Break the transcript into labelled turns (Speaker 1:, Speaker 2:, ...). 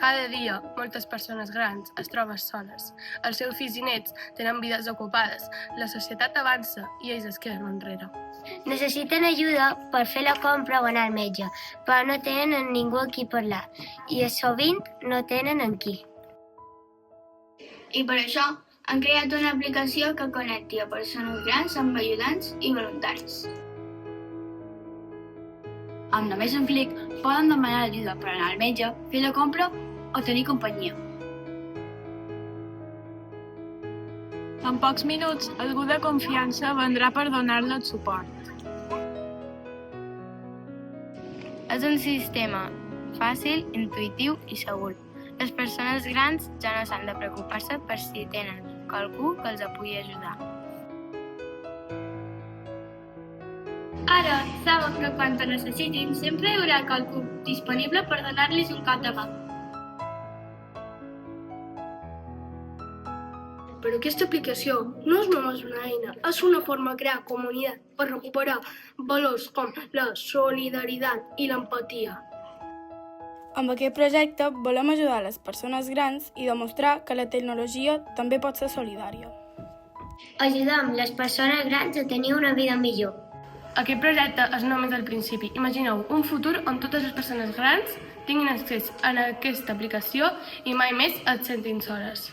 Speaker 1: Cada dia, moltes persones grans es troben soles. Els seus fills i nets tenen vides ocupades, la societat avança i ells es queden enrere.
Speaker 2: Necessiten ajuda per fer la compra o anar al metge, però no tenen amb ningú a qui parlar i sovint no tenen amb qui.
Speaker 3: I per això han creat una aplicació que connecti a persones grans amb ajudants i voluntaris.
Speaker 4: Amb només un clic poden demanar ajuda per anar al metge, fer la compra o tenir companyia.
Speaker 5: En pocs minuts, algú de confiança vendrà per donar-los suport.
Speaker 6: És un sistema fàcil, intuïtiu i segur. Les persones grans ja no s'han de preocupar-se per si tenen qualcú que els pugui ajudar.
Speaker 3: Ara saben que quan ho necessitin sempre hi haurà qualcú disponible per donar-los un cop de mà.
Speaker 7: Però aquesta aplicació no és només una eina, és una forma de crear comunitat per recuperar valors com la solidaritat i l'empatia.
Speaker 8: Amb aquest projecte volem ajudar les persones grans i demostrar que la tecnologia també pot ser solidària.
Speaker 2: Ajudem les persones grans a tenir una vida millor.
Speaker 1: Aquest projecte és només el principi. Imagineu un futur on totes les persones grans tinguin accés a aquesta aplicació i mai més es sentin soles.